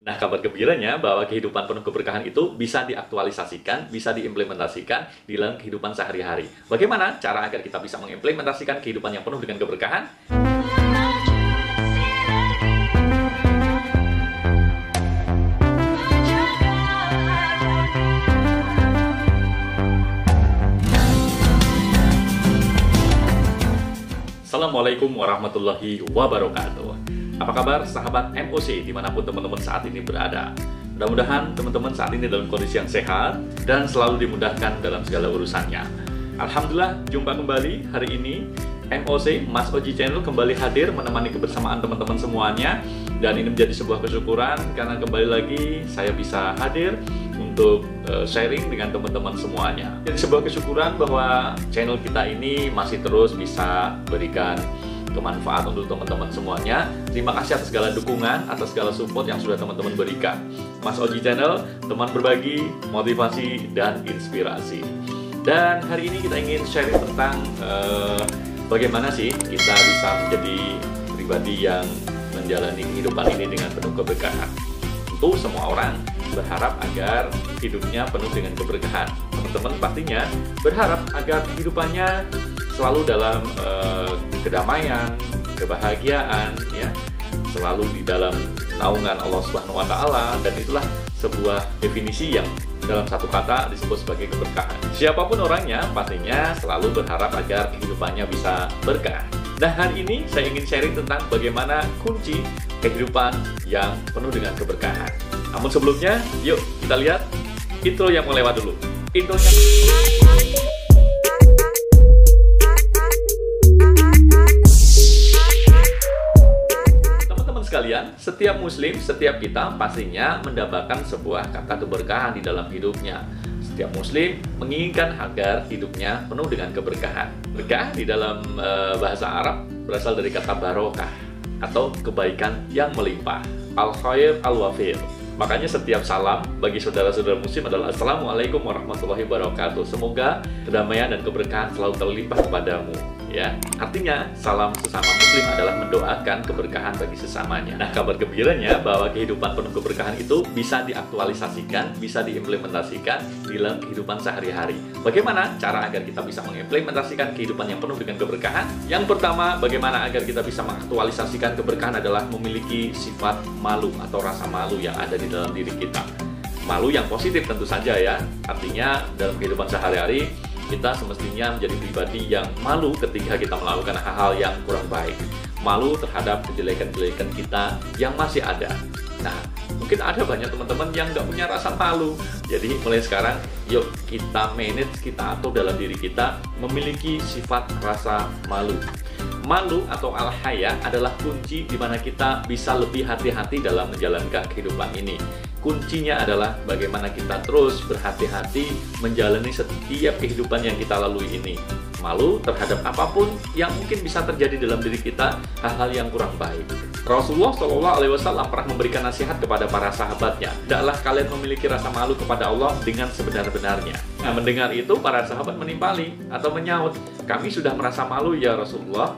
Nah, kabar gembiranya bahwa kehidupan penuh keberkahan itu bisa diaktualisasikan, bisa diimplementasikan di dalam kehidupan sehari-hari. Bagaimana cara agar kita bisa mengimplementasikan kehidupan yang penuh dengan keberkahan? Assalamualaikum warahmatullahi wabarakatuh. Apa kabar sahabat MOC dimanapun teman-teman saat ini berada? Mudah-mudahan teman-teman saat ini dalam kondisi yang sehat dan selalu dimudahkan dalam segala urusannya. Alhamdulillah, jumpa kembali hari ini. MOC, Mas Oji Channel kembali hadir menemani kebersamaan teman-teman semuanya. Dan ini menjadi sebuah kesyukuran karena kembali lagi saya bisa hadir untuk sharing dengan teman-teman semuanya. Jadi sebuah kesyukuran bahwa channel kita ini masih terus bisa berikan kemanfaat untuk teman-teman semuanya. Terima kasih atas segala dukungan, atas segala support yang sudah teman-teman berikan. Mas Oji Channel, teman berbagi, motivasi, dan inspirasi. Dan hari ini kita ingin sharing tentang bagaimana sih kita bisa menjadi pribadi yang menjalani kehidupan ini dengan penuh keberkahan. Tentu semua orang berharap agar hidupnya penuh dengan keberkahan. Teman-teman pastinya berharap agar kehidupannya selalu dalam kedamaian, kebahagiaan, ya, selalu di dalam naungan Allah Subhanahu wa Ta'ala, dan itulah sebuah definisi yang dalam satu kata disebut sebagai keberkahan. Siapapun orangnya pastinya selalu berharap agar kehidupannya bisa berkah. Nah, hari ini saya ingin sharing tentang bagaimana kunci kehidupan yang penuh dengan keberkahan. Namun sebelumnya, yuk kita lihat intro yang mau lewat dulu. Intronya. Teman-teman sekalian, setiap muslim, setiap kita pastinya mendapatkan sebuah kata keberkahan di dalam hidupnya. Setiap muslim menginginkan agar hidupnya penuh dengan keberkahan. Berkah di dalam bahasa Arab berasal dari kata barokah atau kebaikan yang melimpah. Al-khair al-wafir. Makanya setiap salam bagi saudara-saudara muslim adalah Assalamualaikum warahmatullahi wabarakatuh. Semoga kedamaian dan keberkahan selalu terlimpah kepadamu. Ya, artinya salam sesama muslim adalah mendoakan keberkahan bagi sesamanya. Nah, kabar gembiranya bahwa kehidupan penuh keberkahan itu bisa diaktualisasikan, bisa diimplementasikan di dalam kehidupan sehari-hari. Bagaimana cara agar kita bisa mengimplementasikan kehidupan yang penuh dengan keberkahan? Yang pertama, bagaimana agar kita bisa mengaktualisasikan keberkahan adalah memiliki sifat malu atau rasa malu yang ada di dalam diri kita. Malu yang positif tentu saja ya. Artinya dalam kehidupan sehari-hari kita semestinya menjadi pribadi yang malu ketika kita melakukan hal-hal yang kurang baik. Malu terhadap kejelekan-kejelekan kita yang masih ada. Nah, mungkin ada banyak teman-teman yang nggak punya rasa malu. Jadi mulai sekarang, yuk kita manage, kita atur dalam diri kita memiliki sifat rasa malu. Malu atau al-haya adalah kunci di mana kita bisa lebih hati-hati dalam menjalankan kehidupan ini. Kuncinya adalah bagaimana kita terus berhati-hati menjalani setiap kehidupan yang kita lalui ini. Malu terhadap apapun yang mungkin bisa terjadi dalam diri kita, hal-hal yang kurang baik. Rasulullah SAW pernah memberikan nasihat kepada para sahabatnya, hendaklah kalian memiliki rasa malu kepada Allah dengan sebenar-benarnya. Nah, mendengar itu para sahabat menimpali atau menyaut, kami sudah merasa malu ya Rasulullah.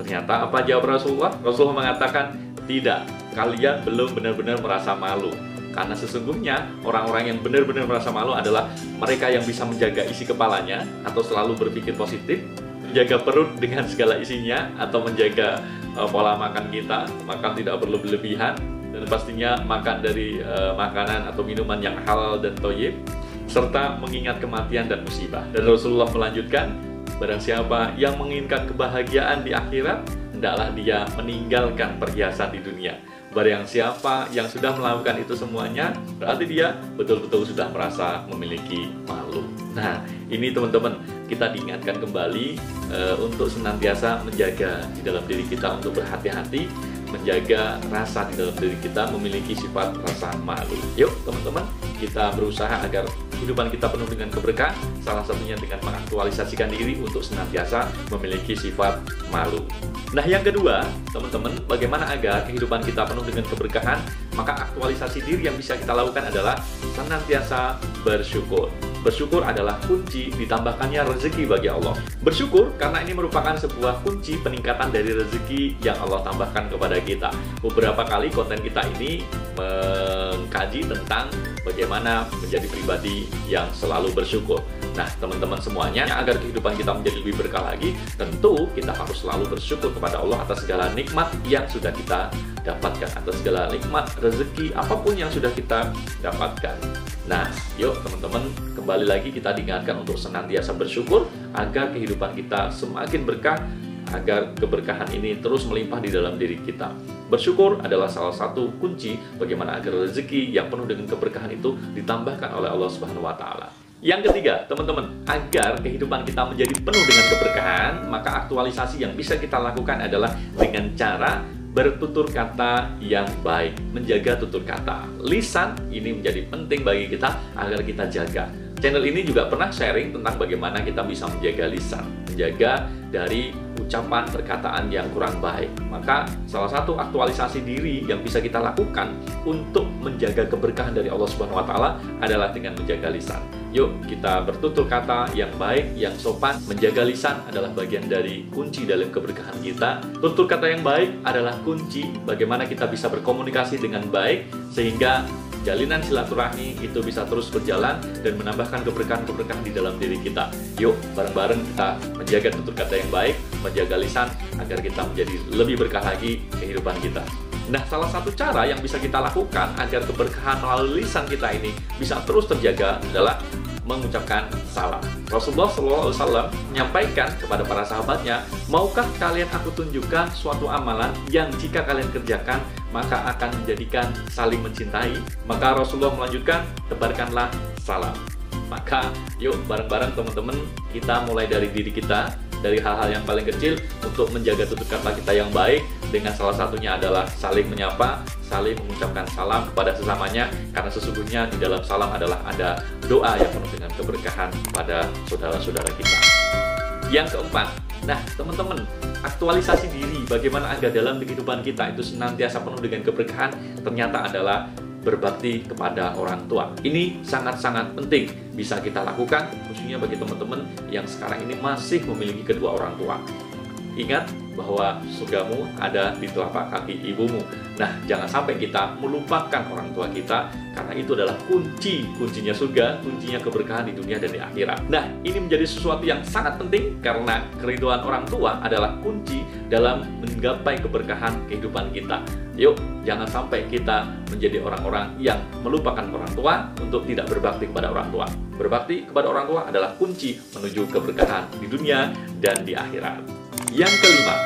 Ternyata apa jawab Rasulullah? Rasulullah mengatakan, tidak, kalian belum benar-benar merasa malu. Karena sesungguhnya orang-orang yang benar-benar merasa malu adalah mereka yang bisa menjaga isi kepalanya atau selalu berpikir positif, menjaga perut dengan segala isinya, atau menjaga pola makan kita, makan tidak berlebihan, dan pastinya makan dari makanan atau minuman yang halal dan thayyib, serta mengingat kematian dan musibah. Dan Rasulullah melanjutkan, barang siapa yang menginginkan kebahagiaan di akhirat, hendaklah dia meninggalkan perhiasan di dunia. Barang siapa yang sudah melakukan itu semuanya, berarti dia betul-betul sudah merasa memiliki malu. Nah, ini teman-teman, kita diingatkan kembali untuk senantiasa menjaga di dalam diri kita untuk berhati-hati, menjaga rasa di dalam diri kita memiliki sifat rasa malu. Yuk teman-teman, kita berusaha agar kehidupan kita penuh dengan keberkahan, salah satunya dengan mengaktualisasikan diri untuk senantiasa memiliki sifat malu. Nah, yang kedua, teman-teman, bagaimana agar kehidupan kita penuh dengan keberkahan? Maka aktualisasi diri yang bisa kita lakukan adalah senantiasa bersyukur. Bersyukur adalah kunci ditambahkannya rezeki bagi Allah. Bersyukur karena ini merupakan sebuah kunci peningkatan dari rezeki yang Allah tambahkan kepada kita. Beberapa kali konten kita ini mengkaji tentang bagaimana menjadi pribadi yang selalu bersyukur. Nah, teman-teman semuanya, agar kehidupan kita menjadi lebih berkah lagi, tentu kita harus selalu bersyukur kepada Allah atas segala nikmat yang sudah kita dapatkan, atas segala nikmat, rezeki, apapun yang sudah kita dapatkan. Nah, yuk teman-teman, kembali lagi kita diingatkan untuk senantiasa bersyukur agar kehidupan kita semakin berkah, agar keberkahan ini terus melimpah di dalam diri kita. Bersyukur adalah salah satu kunci bagaimana agar rezeki yang penuh dengan keberkahan itu ditambahkan oleh Allah Subhanahu wa Ta'ala. Yang ketiga, teman-teman, agar kehidupan kita menjadi penuh dengan keberkahan, maka aktualisasi yang bisa kita lakukan adalah dengan cara bertutur kata yang baik, menjaga tutur kata. Lisan ini menjadi penting bagi kita agar kita jaga. Channel ini juga pernah sharing tentang bagaimana kita bisa menjaga lisan, menjaga dari ucapan perkataan yang kurang baik. Maka salah satu aktualisasi diri yang bisa kita lakukan untuk menjaga keberkahan dari Allah Subhanahu wa Ta'ala adalah dengan menjaga lisan. Yuk kita bertutur kata yang baik, yang sopan. Menjaga lisan adalah bagian dari kunci dalam keberkahan kita. Tutur kata yang baik adalah kunci bagaimana kita bisa berkomunikasi dengan baik sehingga jalinan silaturahmi itu bisa terus berjalan dan menambahkan keberkahan-keberkahan di dalam diri kita. Yuk, bareng-bareng kita menjaga tutur kata yang baik, menjaga lisan, agar kita menjadi lebih berkah lagi kehidupan kita. Nah, salah satu cara yang bisa kita lakukan agar keberkahan melalui lisan kita ini bisa terus terjaga adalah mengucapkan salam. Rasulullah SAW menyampaikan kepada para sahabatnya, maukah kalian aku tunjukkan suatu amalan yang jika kalian kerjakan maka akan menjadikan saling mencintai? Maka Rasulullah melanjutkan, tebarkanlah salam. Maka yuk bareng-bareng teman-teman kita mulai dari diri kita, dari hal-hal yang paling kecil untuk menjaga tutur kata kita yang baik, dengan salah satunya adalah saling menyapa, saling mengucapkan salam kepada sesamanya, karena sesungguhnya di dalam salam adalah ada doa yang penuh dengan keberkahan pada saudara-saudara kita. Yang keempat, nah teman-teman, aktualisasi diri bagaimana agar dalam kehidupan kita itu senantiasa penuh dengan keberkahan ternyata adalah berbakti kepada orang tua. Ini sangat-sangat penting bisa kita lakukan, khususnya bagi teman-teman yang sekarang ini masih memiliki kedua orang tua. Ingat bahwa surgamu ada di telapak kaki ibumu. Nah, jangan sampai kita melupakan orang tua kita, karena itu adalah kuncinya surga, kuncinya keberkahan di dunia dan di akhirat. Nah, ini menjadi sesuatu yang sangat penting karena keriduan orang tua adalah kunci dalam menggapai keberkahan kehidupan kita. Yuk, jangan sampai kita menjadi orang-orang yang melupakan orang tua untuk tidak berbakti kepada orang tua. Berbakti kepada orang tua adalah kunci menuju keberkahan di dunia dan di akhirat. Yang kelima,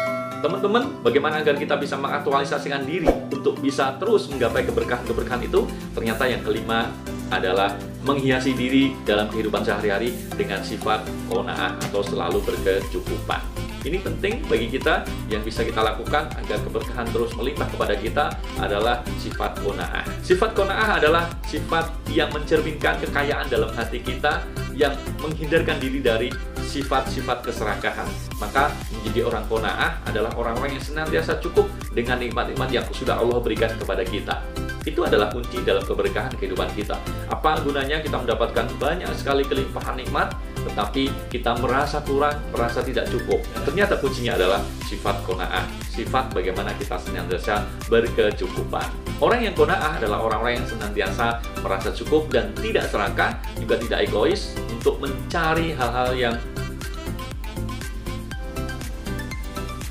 teman-teman, bagaimana agar kita bisa mengaktualisasikan diri untuk bisa terus menggapai keberkahan-keberkahan itu? Ternyata yang kelima adalah menghiasi diri dalam kehidupan sehari-hari dengan sifat qanaah atau selalu berkecukupan. Ini penting bagi kita, yang bisa kita lakukan agar keberkahan terus melimpah kepada kita adalah sifat qanaah. Sifat qanaah adalah sifat yang mencerminkan kekayaan dalam hati kita, yang menghindarkan diri dari sifat-sifat keserakahan. Maka menjadi orang qanaah adalah orang-orang yang senantiasa cukup dengan nikmat-nikmat yang sudah Allah berikan kepada kita. Itu adalah kunci dalam keberkahan kehidupan kita. Apa gunanya kita mendapatkan banyak sekali kelimpahan nikmat, tetapi kita merasa kurang, merasa tidak cukup? Ternyata kuncinya adalah sifat qanaah, sifat bagaimana kita senantiasa berkecukupan. Orang yang qanaah adalah orang-orang yang senantiasa merasa cukup dan tidak serakah, juga tidak egois untuk mencari hal-hal yang.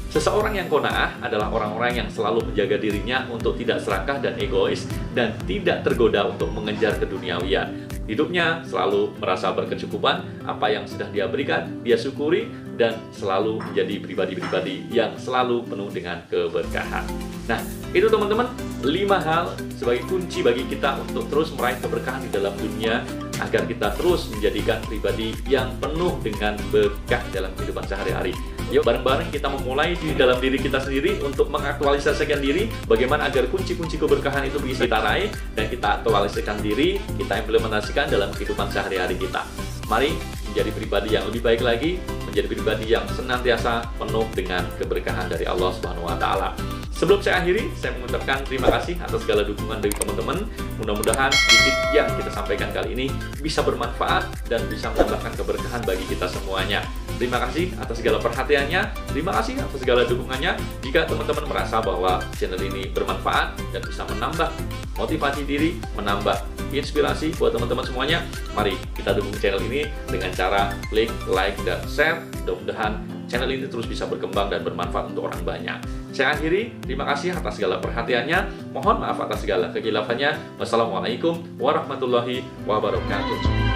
Seseorang yang qanaah adalah orang-orang yang selalu menjaga dirinya untuk tidak serakah dan egois, dan tidak tergoda untuk mengejar keduniawian. Hidupnya selalu merasa berkecukupan, apa yang sudah dia berikan, dia syukuri, dan selalu menjadi pribadi-pribadi yang selalu penuh dengan keberkahan. Nah, itu teman-teman, 5 hal sebagai kunci bagi kita untuk terus meraih keberkahan di dalam dunia, agar kita terus menjadikan pribadi yang penuh dengan berkah dalam kehidupan sehari-hari. Yuk bareng-bareng kita memulai di dalam diri kita sendiri untuk mengaktualisasikan diri, bagaimana agar kunci-kunci keberkahan itu bisa kita raih dan kita aktualisasikan diri, kita implementasikan dalam kehidupan sehari-hari kita. Mari menjadi pribadi yang lebih baik lagi, menjadi pribadi yang senantiasa penuh dengan keberkahan dari Allah Subhanahu wa Ta'ala. Sebelum saya akhiri, saya mengucapkan terima kasih atas segala dukungan dari teman-teman. Mudah-mudahan sedikit yang kita sampaikan kali ini bisa bermanfaat dan bisa menambahkan keberkahan bagi kita semuanya. Terima kasih atas segala perhatiannya, terima kasih atas segala dukungannya. Jika teman-teman merasa bahwa channel ini bermanfaat dan bisa menambah motivasi diri, menambah inspirasi buat teman-teman semuanya. Mari kita dukung channel ini dengan cara klik, like, dan share. Mudah-mudahan channel ini terus bisa berkembang dan bermanfaat untuk orang banyak. Saya akhiri, terima kasih atas segala perhatiannya. Mohon maaf atas segala kekhilafan. Wassalamualaikum warahmatullahi wabarakatuh.